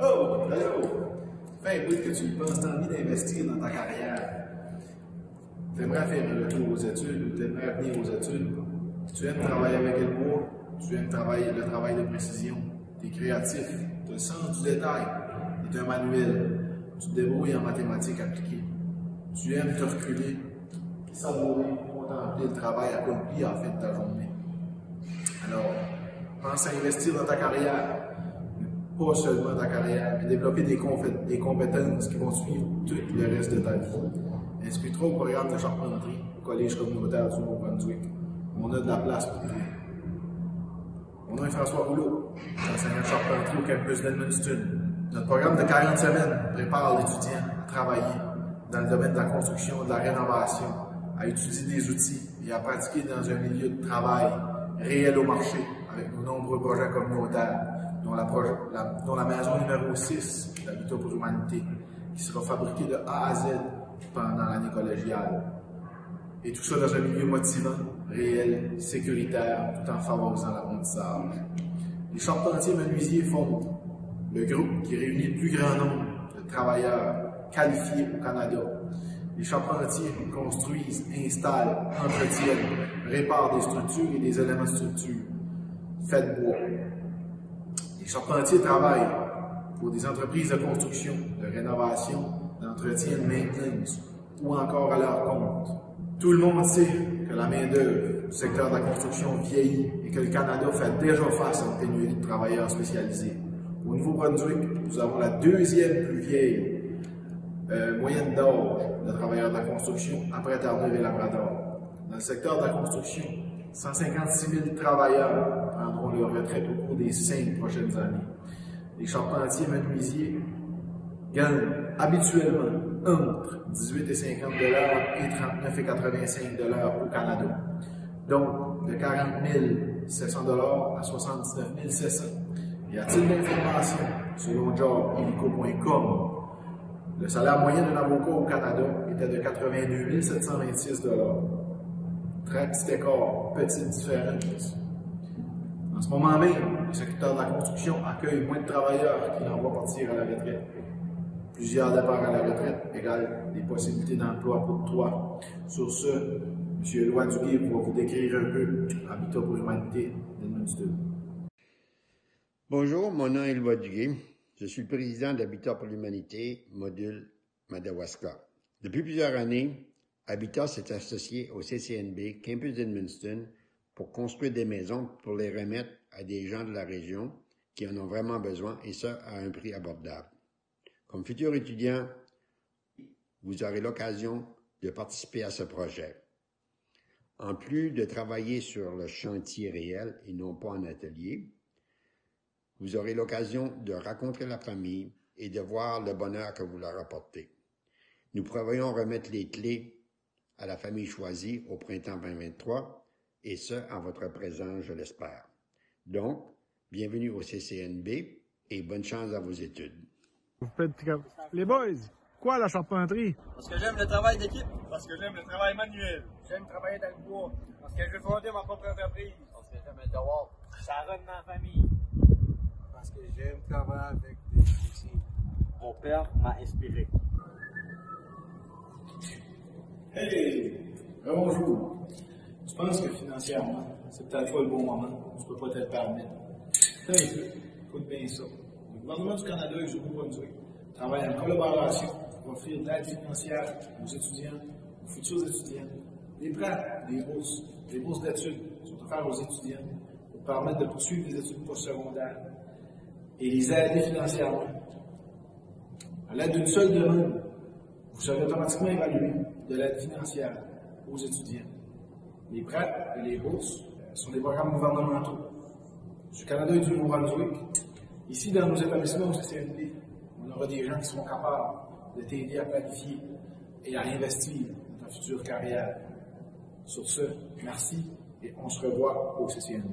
Oh, allô! Fais un bout que tu le penses, t'as envie d'investir dans ta carrière. T'aimerais faire un retour aux études ou t'aimerais venir aux études. Tu aimes travailler avec le bois, tu aimes travailler le travail de précision. T'es créatif, t'as le sens du détail, t'es un manuel, tu te débrouilles en mathématiques appliquées. Tu aimes te reculer, savourer, contempler le travail accompli à la fin de ta journée. Alors, pense à investir dans ta carrière. Pas seulement ta carrière, mais développer des compétences qui vont suivre tout le reste de ta vie. Inscris-toi au programme de charpenterie au Collège communautaire du Nouveau-Brunswick. On a de la place pour toi. Mon nom est François Rouleau, enseignant de charpenterie au campus d'Edmundston. Notre programme de 40 semaines prépare l'étudiant à travailler dans le domaine de la construction et de la rénovation, à utiliser des outils et à pratiquer dans un milieu de travail réel au marché avec nos nombreux projets communautaires, dont la maison numéro 6 d'Habitat pour l'Humanité, qui sera fabriquée de A à Z pendant l'année collégiale. Et tout ça dans un milieu motivant, réel, sécuritaire, tout en favorisant l'apprentissage. Les charpentiers menuisiers font le groupe qui réunit le plus grand nombre de travailleurs qualifiés au Canada. Les charpentiers construisent, installent, entretiennent, réparent des structures et des éléments de structure faits de bois. Les charpentiers travaillent pour des entreprises de construction, de rénovation, d'entretien, de maintenance ou encore à leur compte. Tout le monde sait que la main-d'œuvre du secteur de la construction vieillit et que le Canada fait déjà face à une pénurie de travailleurs spécialisés. Au Nouveau-Brunswick, nous avons la deuxième plus vieille moyenne d'âge de travailleurs de la construction après Terre-Neuve et Labrador. Dans le secteur de la construction, 156 000 travailleurs prendront leur retraite au cours des 5 prochaines années. Les charpentiers menuisiers gagnent habituellement entre 18 et 50 $ et 39 et 85 $ au Canada. Donc, de 40 700 $ à 79 700 $. Et à titre d'information, selon jobhelico.com, le salaire moyen d'un avocat au Canada était de 82 726 $. Très petit écart, petite différence. En ce moment même, le secteur de la construction accueille moins de travailleurs qu'il en va partir à la retraite. Plusieurs départs à la retraite égale des possibilités d'emploi pour toi. Sur ce, M. Éloi Duguay va vous décrire un peu Habitat pour l'Humanité d'Edmundston. Bonjour, mon nom est Éloi Duguay. Je suis le président d'Habitat pour l'Humanité, module Madawaska. Depuis plusieurs années, Habitat s'est associé au CCNB, campus d'Edmundston, pour construire des maisons pour les remettre à des gens de la région qui en ont vraiment besoin, et ça à un prix abordable. Comme futur étudiant, vous aurez l'occasion de participer à ce projet. En plus de travailler sur le chantier réel et non pas en atelier, vous aurez l'occasion de rencontrer la famille et de voir le bonheur que vous leur apportez. Nous prévoyons remettre les clés à la famille choisie au printemps 2023, et ce, en votre présence, je l'espère. Donc, bienvenue au CCNB et bonne chance à vos études. Vous faites les boys, quoi la charpenterie? Parce que j'aime le travail d'équipe. Parce que j'aime le travail manuel. J'aime travailler dans le bois. Parce que je veux fonder ma propre entreprise. Parce que j'aime le devoir. Ça run dans la famille. Parce que j'aime travailler avec des outils. Mon père m'a inspiré. Hey! Bonjour! Tu penses que financièrement, c'est peut-être pas le bon moment, tu peux pas te le permettre. Écoute bien ça. Le gouvernement du Canada et du Nouveau-Brunswick travaillent en collaboration pour offrir de l'aide financière aux étudiants, aux futurs étudiants. Des prêts, des bourses d'études sont offertes aux étudiants pour permettre de poursuivre des études postsecondaires et les aider financièrement. À l'aide d'une seule demande, vous serez automatiquement évalué de l'aide financière aux étudiants. Les prêts et les bourses sont des programmes gouvernementaux du Canada et du Nouveau-Brunswick. Ici, dans nos établissements au CCNB, on aura des gens qui seront capables de t'aider à planifier et à investir dans ta future carrière. Sur ce, merci et on se revoit au CCNB.